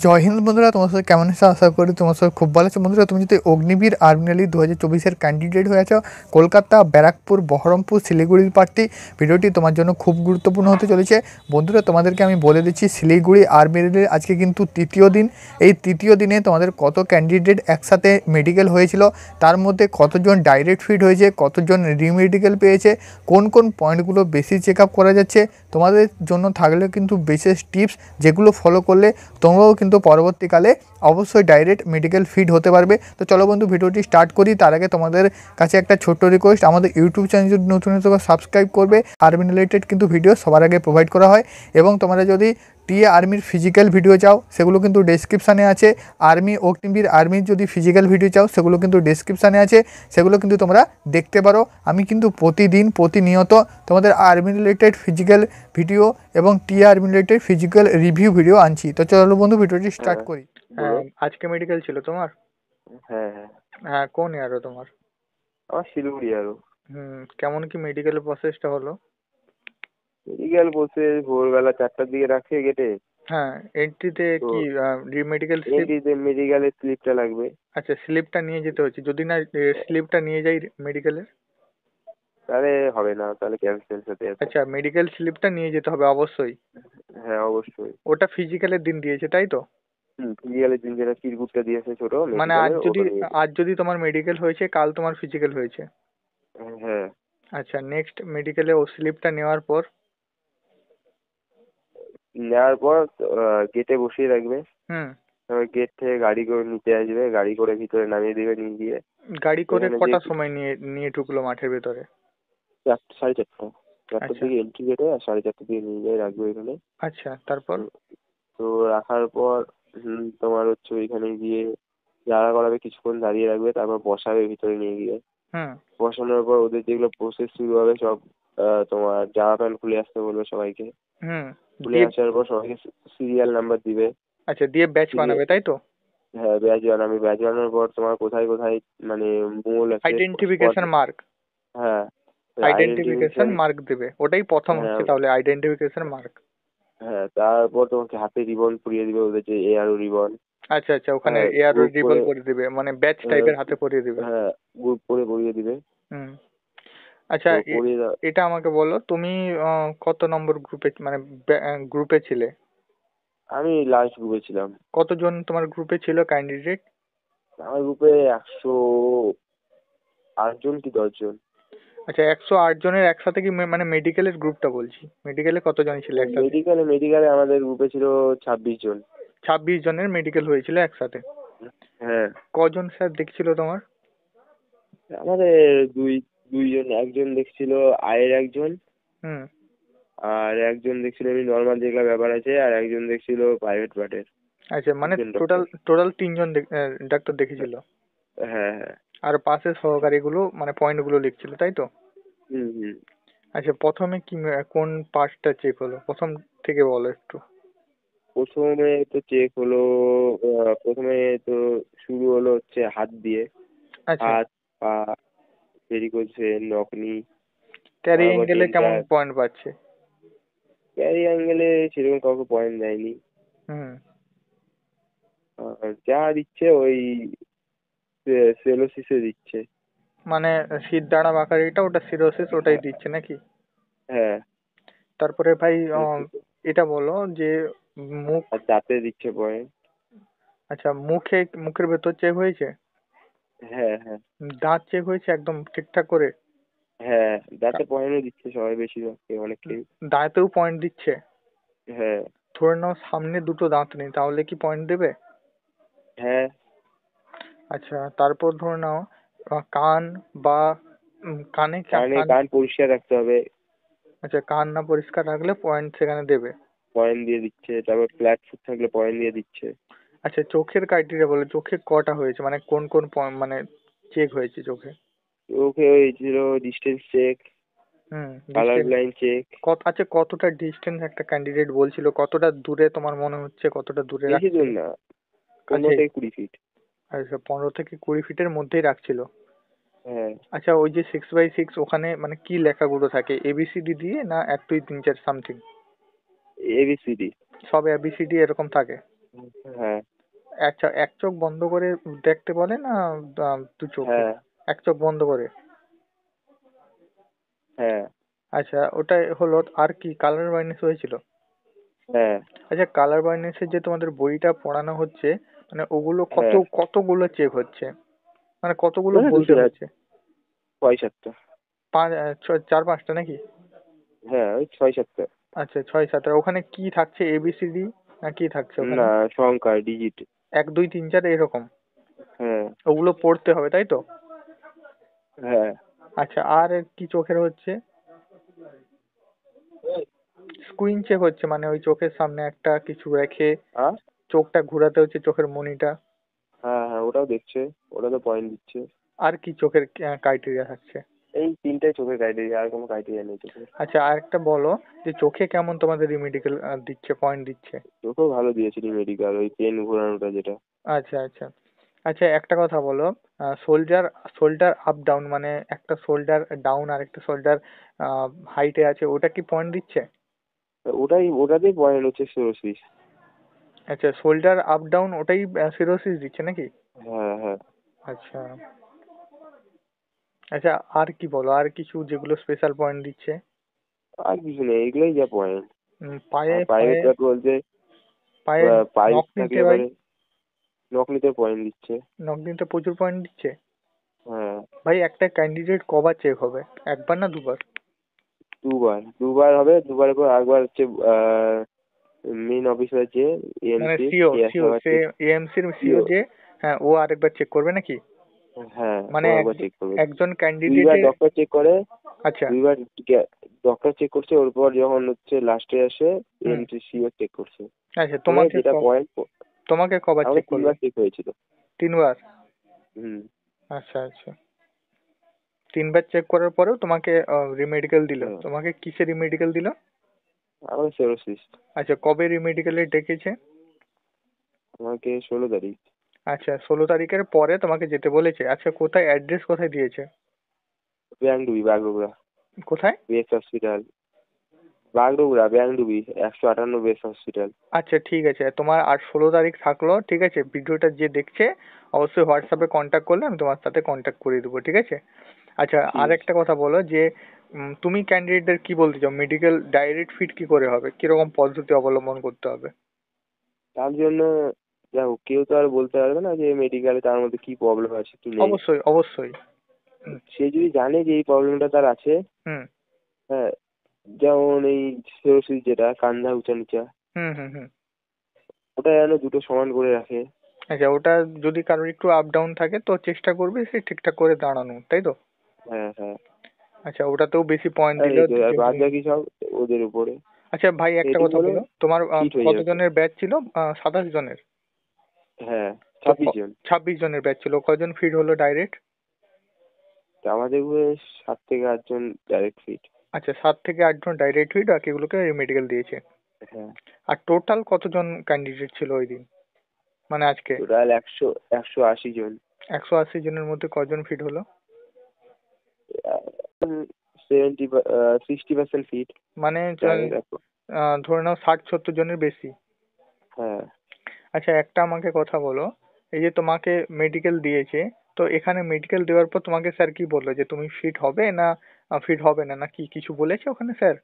জয় হিন্দ বন্ধুরা, তোমার সাথে কেমন আছে? আশা করি তোমার সাথে খুব ভালো আছে। বন্ধুরা, তুমি যদি অগ্নিবীর আর্মি র্যালি 2024-এর ক্যান্ডিডেট হয়ে আছো, কলকাতা, ব্যারাকপুর, বহরমপুর, শিলিগুড়ির প্রার্থী, ভিডিওটি তোমার জন্য খুব গুরুত্বপূর্ণ হতে চলেছে। বন্ধুরা, তোমাদেরকে আমি বলে দিচ্ছি, শিলিগুড়ি আর্মি র্যালির আজকে কিন্তু তৃতীয় দিন। এই তৃতীয় দিনে তোমাদের কত ক্যান্ডিডেট একসাথে মেডিকেল হয়েছিল, তার মধ্যে কতজন ডাইরেক্ট ফিট হয়েছে, কতজন রিমেডিকেল পেয়েছে, কোন কোন পয়েন্টগুলো বেশি চেক আপ করা যাচ্ছে, তোমাদের জন্য থাকলে কিন্তু বিশেষ টিপস, যেগুলো ফলো করলে তোমরাও কিন্তু পরবর্তীকালে অবশ্যই ডাইরেক্ট মেডিকেল ফিট হতে পারবে। তো চলো বন্ধু, ভিডিওটি স্টার্ট করি। তার আগে তোমাদের কাছে একটা ছোট্ট রিকোয়েস্ট, আমাদের ইউটিউব চ্যানেল যদি নতুন হতে সাবস্ক্রাইব করবে। আর্মি রিলেটেড কিন্তু ভিডিও সবার আগে প্রোভাইড করা হয়। এবং তোমরা যদি টিএ আর্মির ফিজিক্যাল ভিডিও চাও, সেগুলো কিন্তু ডেসক্রিপশানে আছে। আর্মি অগ্নিবীর আর্মির যদি ফিজিক্যাল ভিডিও চাও, সেগুলো কিন্তু ডেসক্রিপশানে আছে, সেগুলো কিন্তু তোমরা দেখতে পারো। আমি কিন্তু প্রতিনিয়ত তোমাদের আর্মি রিলেটেড ফিজিক্যাল ভিডিও এবং TA army related physical review video আনছি। তো চলো বন্ধু, ভিডিওটি স্টার্ট করি। আজকে মেডিকেল ছিল তোমার? হ্যাঁ। হ্যাঁ, কোন ইয়ারও তোমার? আমার শিলিগুড়ি আরো। কেমন কি মেডিকেল প্রসেসটা হলো? মেডিকেল বলতে ভোরবেলা 4টার দিকে রাখছে গেটে। হ্যাঁ, এন্ট্রিতে তো কি মেডিকেল স্লিপ? এন্ট্রিতে মেডিকেলের স্লিপটা লাগবে। আচ্ছা, স্লিপটা নিয়ে যেতে হচ্ছে, যদি না স্লিপটা নিয়ে যাই মেডিকেলের? তাহলে হবে না, তাহলে ক্যান্সেল হতে যাচ্ছে। আচ্ছা, মেডিকেল স্লিপটা নিয়ে যেতে হবে অবশ্যই। হ্যাঁ, অবশ্যই। ওটা ফিজিক্যালের দিন দিয়েছে, তাই তো? ফিজিক্যালের দিন যেটা চিরকুটটা দিয়েছে ছোট মানে মেডিকেলের, ওটা নিয়ে আজ যদি তোমার মেডিকেল হয়েছে, কাল তোমার ফিজিক্যাল হয়েছে? হ্যাঁ। আচ্ছা, নেক্সট মেডিকেলে ও স্লিপটা নেওয়ার পর? নেওয়ার পর গেটে বসিয়ে রাখবে। হুম। তারপর গেট থেকে গাড়ি করে নিতে আসবে, গাড়ি করে ভিতরে নামিয়ে দিবে, নিয়ে গিয়ে গাড়ি করে এখানে যে কটার সময় নিয়ে নিয়ে ঢুকলো মাঠের ভেতরে? 4:30 আচ্ছা। দিকে এন্ট্রি গেটে, আর 4:30 দিকে নিয়ে গিয়ে রাখবে এখানে। আচ্ছা, তারপর? তো তো রাখার পর তোমার হচ্ছে ওইখানে গিয়ে দাঁড়া করাবে, কিছুক্ষণ দাঁড়িয়ে রাখবে, তারপর বসাবে ভিতরে নিয়ে গিয়ে। হুম। বসানোর পর ওদের যেগুলো প্রসেস শুরু হবে সব, তোমার জামা প্যান্ট খুলে আসতে বলবে সবাইকে। হুম। খুলে দিয়ে? আসার পর সবাইকে সিরিয়াল নাম্বার দিবে। আচ্ছা, দিয়ে ব্যাচ সিরিয়াল, বানাবে, তাই তো? হ্যাঁ, ব্যাচ বানাবে। ব্যাচ বানানোর পর তোমার কোথায় কোথায় মানে মোল আছে, স্পট। Identification mark. হ্যাঁ, আইডেন্টিফিকেশন আইডেন্টিফিকেশন। মার্ক দেবে, ওটাই প্রথম হ্যাঁ, হচ্ছে তাহলে আইডেন্টিফিকেশন মার্ক। হ্যাঁ, তারপর তোমাকে হাতে রিবন পরিয়ে দিবে, ওদের যে এআরও রিবন। আচ্ছা আচ্ছা, ওখানে হ্যাঁ, এয়ারো গ্রুপ রিবল করে। করে দিবে, মানে ব্যাচ হ্যাঁ, টাইপের হাতে পরিয়ে দিবে। হ্যাঁ, গ্রুপ করে পরিয়ে দিবে। হুম। আচ্ছা, তো পরিয়ে দেওয়া। এটা আমাকে বলো, তুমি কত নম্বর গ্রুপে, মানে গ্রুপে ছিলে? আমি লাস্ট গ্রুপে ছিলাম। কতজন তোমার গ্রুপে ছিল ক্যান্ডিডেট? আমার গ্রুপে 108 জন কি 10 জন। আচ্ছা, 108 জনের একসাথে কি মানে মেডিকেলের গ্রুপটা বলছি, মেডিকেলে কতজন ছিল একসাথে? মেডিকেলে মেডিকেলে আমাদের গ্রুপে ছিল 26 জন। 26 জনের মেডিকেল হয়েছিল একসাথে? হ্যাঁ। কজন স্যার দেখছিল তোমার? আমাদের দুইজন, একজন দেখছিল আয়ের একজন, হুম। আর একজন দেখছিল এমনি নর্মাল যেগুলো ব্যাপার আছে, আর একজন দেখছিল প্রাইভেট পার্টের। আচ্ছা, মানে একজন টোটাল ডক্টর। টোটাল 3জন ডাক্তার দেখেছিল? হ্যাঁ, হ্যাঁ। আর পাশের সহকারীগুলো মানে পয়েন্টগুলো লিখছিল, তাই তো? হুম, হুম। আচ্ছা, প্রথমে কি কোন পার্টটা চেক হলো প্রথম থেকে বলো একটু। প্রথমে তো চেক হলো, প্রথমে তো শুরু হলো হচ্ছে হাত দিয়ে। আচ্ছা, হাত, পা, ভেরিকোজেন, নকনি। ক্যারি তারপর অ্যাঙ্গেলে কেমন ডেন্টাল। পয়েন্ট পাচ্ছে? ক্যারি অ্যাঙ্গেলে সেরকম কাউকে পয়েন্ট দেয়নি। হুম। আর যা দিচ্ছে ওই সেলোসিসে দিচ্ছে। মানে শির দ্বারা বাঁকারিটা, ওটা সিরোসিস, ওটাই হ্যাঁ, দিচ্ছে নাকি? হ্যাঁ। তারপরে ভাই, এটা বলো যে মুখ। আর দাঁতে দিচ্ছে পয়েন্ট। আচ্ছা, মুখের ভেতর চেক হয়েছে? হ্যাঁ, হ্যাঁ। দাঁত চেক হয়েছে একদম ঠিকঠাক করে? হ্যাঁ, দাঁতে পয়েন্টও দিচ্ছে সবাই, বেশিরভাগ অনেককেই। দাঁতেও পয়েন্ট দিচ্ছে? হ্যাঁ, ধরে নাও সামনে দুটো দাঁত নেই, তাহলে কি পয়েন্ট দেবে? হ্যাঁ। আচ্ছা, তারপর ধরে নাও কান বা কানে কান। কান পরিষ্কার রাখতে হবে। আচ্ছা, কান না পরিষ্কার রাখলে পয়েন্ট সেখানে দেবে? পয়েন্ট দিয়ে দিচ্ছে। তারপর ফ্ল্যাট ফুট থাকলে পয়েন্ট দিয়ে দিচ্ছে। আচ্ছা, চোখের ক্রাইটেরিয়া বলো, চোখে কটা হয়েছে, মানে কোন কোন মানে চেক হয়েছে চোখে? ওকে হয়েছিল ডিস্টেন্স চেক, হুম। Colour distance blind check. আচ্ছা, কতটা ডিস্টেন্স একটা ক্যান্ডিডেট বলছিল, কতটা দূরে তোমার মনে হচ্ছে, কতটা দূরে বেশি দূর রাখছিল? না, কাছে? 15 থেকে 20 ফিট। আচ্ছা, 15 থেকে 20 ফিটের মধ্যেই রাখছিল। হ্যাঁ, আচ্ছা, ওই যে 6x6 ওখানে মানে কি লেখাগুলো থাকে, এবিসিডি দিয়ে না 1 2 3 4 সামথিং? এবিসিডি। সব এবিসিডি এরকম থাকে? হ্যাঁ আচ্ছা, এক চোখ বন্ধ করে দেখতে বলে না দু চোখে? হ্যাঁ এক চোখ বন্ধ করে। হ্যাঁ আচ্ছা, ওটাই হলো। আর কি কালার ব্লাইন্ডনেস হয়েছিল? হ্যাঁ আচ্ছা, কালার ব্লাইন্ডনেসের যে তোমাদের বইটা পড়ানো হচ্ছে, মানে ওগুলো হ্যাঁ। কতগুলো চেক হচ্ছে? মানে কতগুলো বেশি বলতে না, হচ্ছে? 6-7টা। চার পাঁচটা নাকি? হ্যাঁ ওই 6-7টা। আচ্ছা, ছয় সাতটা। ওখানে কি থাকছে, এবিসিডি না কি থাকছে ওখানে? না, সংখ্যা ডিজিট। এক দুই তিন চার এরকম? হ্যাঁ ওগুলো পড়তে হবে তাই তো? হ্যাঁ। আচ্ছা, আর কি চোখের হচ্ছে? স্কুইন চেক হচ্ছে, মানে ওই চোখের সামনে একটা কিছু রেখে আর চোখটা ঘোরাতে হচ্ছে, চোখের মনিটা। হ্যাঁ হ্যাঁ, ওটাও দেখছে, ওটা তো পয়েন্ট দিচ্ছে। আর কি চোখের ক্রাইটেরিয়া থাকছে? এই তিনটাই চোখের ক্রাইটেরিয়া, আর কোনো ক্রাইটেরিয়া নেই চোখের। আচ্ছা, আর একটা বলো, যে চোখে কেমন তোমাদের মেডিকেল দিচ্ছে, পয়েন্ট দিচ্ছে? চোখেও ভালো দিয়েছিলি মেডিকেল, ওই পেন ঘোরানোটা যেটা। আচ্ছা আচ্ছা। আচ্ছা, একটা কথা বলো, শোল্ডার শোল্ডার আপ ডাউন, মানে একটা শোল্ডার ডাউন আর একটা শোল্ডার হাইটে আছে, ওটা কি পয়েন্ট দিচ্ছে? ওটাতেই পয়েন্ট হচ্ছে সিরোসিস। আচ্ছা, শোল্ডার আপ ডাউন ওটাই সিরোসিস দিচ্ছে নাকি? হ্যাঁ হ্যাঁ। আচ্ছা আচ্ছা। আর কি বলো, আর কিছু যেগুলো স্পেশাল পয়েন্ট দিচ্ছে? আর কিছু নেই, এগুলোই যা পয়েন্ট। পায়ে আর পায়ে প্রাইভেট বলতে পায়ে পাইপ নখ নিতে থাকলে ভাই? পরে নকনিতে পয়েন্ট দিচ্ছে। নখ নিতে প্রচুর পয়েন্ট দিচ্ছে? হ্যাঁ। ভাই, একটা ক্যান্ডিডেট কবার চেক হবে, একবার না দুবার? দুবার দুবার হবে, দুবারের পর একবার হচ্ছে মেন অফিসার যে মানে এএমসি সিও সে সিও একবার সে চেক। এএমসির সিও যে, হ্যাঁ, ও আরেকবার চেক করবে নাকি? হ্যাঁ ও মানে একবার চেক করবে। একজন দুইবার ক্যান্ডিডেটের। ডক্টর চেক করে। আচ্ছা। দুইবার ডক্টর চেক করছে, ওর পর যখন হচ্ছে লাস্টে আসে হুম। এএমসি সিও চেক করছে। আচ্ছা, করে যেটা পয়েন্ট। তোমাকে কবার আমাকে চেক করলো? 3বার চেক হয়েছিল। তিনবার? হুম। আচ্ছা আচ্ছা। তিনবার চেক করার পরেও তোমাকে রিমেডিকেল দিল? হ্যাঁ তোমাকে কিসে রিমেডিকেল দিল? আমাকে সেরোসিস। আচ্ছা, কবে রিমেডিকেলে ডেকেছে? আমাকে 16 তারিখ। আচ্ছা, 16 তারিখের পরে তোমাকে যেতে বলেছে। আচ্ছা, কোথায়, অ্যাড্রেস কোথায় দিয়েছে? ব্যাংডুবি বাগডোগরা। কোথায়? Base hospital. Bagdogra Bengdubi 158 base hospital. আচ্ছা, ঠিক আছে। তোমার আর 16 তারিখ থাকলো, ঠিক আছে। ভিডিওটা যে দেখছে অবশ্যই হোয়াটসঅ্যাপে কন্ট্যাক্ট করলে আমি তোমার সাথে কন্ট্যাক্ট করে দেবো, ঠিক আছে? আচ্ছা, আর ঠিক। একটা কথা বলো, যে তুমি ক্যান্ডিডেটদের কি বলতে চাও, মেডিকেল ডাইরেক্ট ফিট কি করে হবে, কিরকম পদ্ধতি অবলম্বন করতে হবে? তার জন্য দেখো, কেউ তো আর বলতে পারবে না যে মেডিকেলে তার মধ্যে কি প্রবলেম আছে কি নেই। অবশ্যই অবশ্যই। হুম। সে যদি জানে যে এই প্রবলেমটা তার আছে। হুম হ্যাঁ। যেমন এই সিরোসিস যেটা কান্ধা উঁচা নিচা, হুম হুম হুম। ওটা যেন দুটো সমান করে রাখে। আচ্ছা, ওটা যদি কারোর একটু আপ ডাউন থাকে তো চেষ্টা করবে সে ঠিকঠাক করে দাঁড়ানো, তাই তো? হ্যাঁ হ্যাঁ। আচ্ছা, ওটাতেও বেশি পয়েন্ট আর দিল এই তো, আর বাদ যেগুলো। বাকি সব ওদের উপরে। আচ্ছা ভাই, একটা এইটুকু কথা হলে বলো, তোমার ফিট হয়ে যাবে। কতজনের ব্যাচ ছিল? 27 জনের? হ্যাঁ, তো 26 জন। 26 জনের ব্যাচ ছিল, কজন ফিট হলো ডাইরেক্ট? তা আমাদের গ্রুপে 7 থেকে 8 জন ডাইরেক্ট ফিট। আচ্ছা, 7 থেকে 8 জন ডাইরেক্ট ফিট, বাকিগুলোকে রিমেডিকেল দিয়েছে। হ্যাঁ। আর টোটাল কতজন ক্যান্ডিডেট ছিল ওই দিন, মানে আজকে? টোটাল 180 জন। 180 জনের মধ্যে কজন ফিট হলো? 60% ফিট। মানে দেখো। ধরে নাও 60-70 জনের বেশি। হ্যাঁ। আচ্ছা, একটা আমাকে কথা বলো, এই যে তোমাকে মেডিকেল দিয়েছে, তো এখানে মেডিকেল দেওয়ার পর তোমাকে স্যার কি বললো, যে তুমি ফিট হবে না ফিট হবে না, নাকি কিছু বলেছে ওখানে স্যার?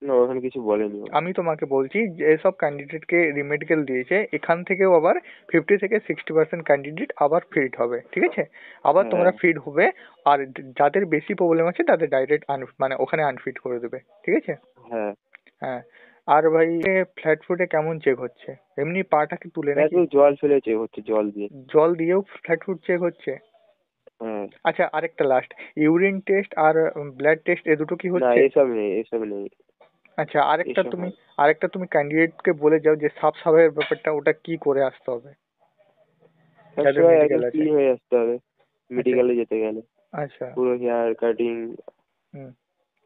না, ওখানে কিছু বলেনি ও। আমি তোমাকে বলছি, যে সব ক্যান্ডিডেটকে রিমেডিকেল দিয়েছে, এখান থেকেও আবার 50 থেকে 60% ক্যান্ডিডেট আবার ফিট হবে, ঠিক আছে? আবার তোমরা হ্যাঁ ফিট হবে। আর যাদের বেশি প্রবলেম আছে তাদের ডাইরেক্ট মানে ওখানে আনফিট করে দেবে, ঠিক আছে? হ্যাঁ। হ্যাঁ। আর ভাই, ফ্ল্যাট ফুটে কেমন চেক হচ্ছে? এমনি পাটাকে তুলে নাকি? একটু জল ফেলেছে হচ্ছে, জল দিয়ে। জল দিয়েও ফ্ল্যাট ফুট চেক হচ্ছে? হ্যাঁ। আচ্ছা, আরেকটা লাস্ট, ইউরিন টেস্ট আর ব্লাড টেস্ট এ দুটো কি না, হচ্ছে? এসব নেই, এসব নেই। আচ্ছা, এসব হয়। আরেকটা তুমি ক্যান্ডিডেটকে বলে যাও যে সাফের ব্যাপারটা, ওটা কি করে আসতে হবে যাদের সবসময় মেডিকেল একদম আছে? ক্লিন হয়ে আসতে হবে আচ্ছা মেডিকেলে যেতে গেলে। আচ্ছা। পুরো হেয়ার কাটিং হুম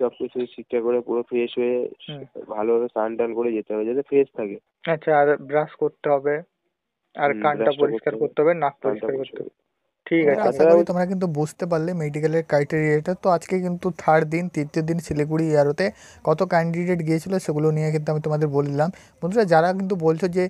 সব কিছু ঠিকঠাক করে পুরো ফ্রেশ হয়ে হুম। ভালোভাবে স্নান টান করে যেতে হবে যাতে ফ্রেশ থাকে। আচ্ছা, আর ব্রাশ করতে হবে, আর কানটা ব্রাশটা করতে পরিষ্কার হবে, করতে হবে, নাক কানটা পরিষ্কার করতে পরিষ্কার হবে। করতে ঠিক বন্ধুরা আছে আশা দাদা। করি তোমরা কিন্তু বুঝতে পারলে মেডিকেলের ক্রাইটেরিয়াটা। তো আজকে কিন্তু থার্ড দিন, তৃতীয় দিন শিলিগুড়ি এয়ারোতে কত ক্যান্ডিডেট গিয়েছিল সেগুলো নিয়ে কিন্তু আমি তোমাদের বলে দিলাম। বন্ধুরা যারা কিন্তু বলছো যে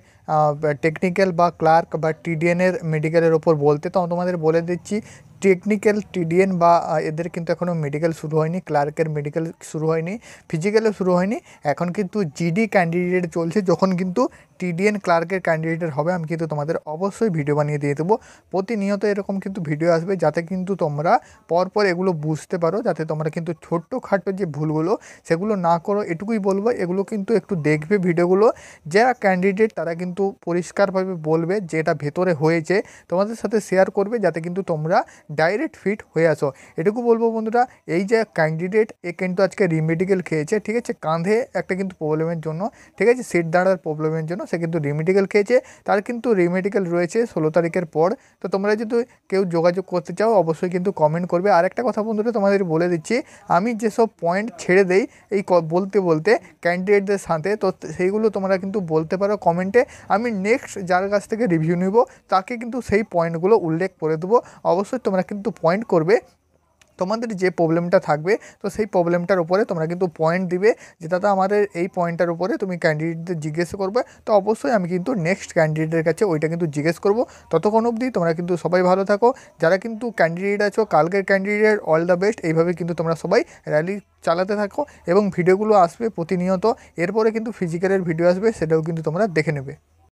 টেকনিক্যাল বা ক্লার্ক বা টিডিএনের মেডিকেলের ওপর বলতে, তো তোমাদের বলে দিচ্ছি টেকনিক্যাল টিডিএন বা এদের কিন্তু এখনও মেডিকেল শুরু হয়নি, ক্লার্কের মেডিকেল শুরু হয়নি, ফিজিক্যালও শুরু হয়নি। এখন কিন্তু জিডি ক্যান্ডিডেট চলছে। যখন কিন্তু টিডিএন ক্লার্কের ক্যান্ডিডেট হবে আমি কিন্তু তোমাদের অবশ্যই ভিডিও বানিয়ে দিয়ে দেবো। প্রতিনিয়ত এরকম কিন্তু ভিডিও আসবে যাতে কিন্তু তোমরা পরপর এগুলো বুঝতে পারো, যাতে তোমরা কিন্তু ছোট্টখাটো যে ভুলগুলো সেগুলো না করো। এটুকুই বলবো, এগুলো কিন্তু একটু দেখবে ভিডিওগুলো। যারা ক্যান্ডিডেট তারা কিন্তু পরিষ্কারভাবে বলবে যেটা ভেতরে হয়েছে, তোমাদের সাথে শেয়ার করবে যাতে কিন্তু তোমরা ডাইরেক্ট ফিট হয়ে আসো। এটুকু বলবো বন্ধুরা। এই যে ক্যান্ডিডেট এ কিন্তু আজকে রিমেডিকেল খেয়েছে, ঠিক আছে, কাঁধে একটা কিন্তু প্রবলেমের জন্য, ঠিক আছে, সিট দাঁড়ার প্রবলেমের জন্য সে কিন্তু রিমেডিকেল খেয়েছে। তার কিন্তু রিমেডিকেল রয়েছে 16 তারিখের পর। তো তোমরা যদি কেউ যোগাযোগ করতে চাও অবশ্যই কিন্তু কমেন্ট করবে। আর একটা কথা বন্ধুরা তোমাদের বলে দিচ্ছি, আমি যেসব পয়েন্ট ছেড়ে দেই এই বলতে বলতে ক্যান্ডিডেটদের সাথে, তো সেইগুলো তোমরা কিন্তু বলতে পারো কমেন্টে। আমি নেক্সট যার কাছ থেকে রিভিউ নিব তাকে কিন্তু সেই পয়েন্টগুলো উল্লেখ করে দেবো। অবশ্যই তোমরা কিন্তু পয়েন্ট করবে তোমাদের যে প্রবলেমটা থাকবে, তো সেই প্রবলেমটার উপরে তোমরা কিন্তু পয়েন্ট দিবে যে দাদা আমাদের এই পয়েন্টটার উপরে তুমি ক্যান্ডিডেটদের জিজ্ঞেস করবে। তো অবশ্যই আমি কিন্তু নেক্সট ক্যান্ডিডেটের কাছে ওইটা কিন্তু জিজ্ঞেস করব। ততক্ষণ অবধি তোমরা কিন্তু সবাই ভালো থাকো। যারা কিন্তু ক্যান্ডিডেট আছো, কালকের ক্যান্ডিডেট অল দ্য বেস্ট। এইভাবে কিন্তু তোমরা সবাই র্যালি চালাতে থাকো এবং ভিডিওগুলো আসবে প্রতিনিয়ত। এরপরে কিন্তু ফিজিক্যালের ভিডিও আসবে, সেটাও কিন্তু তোমরা দেখে নেবে।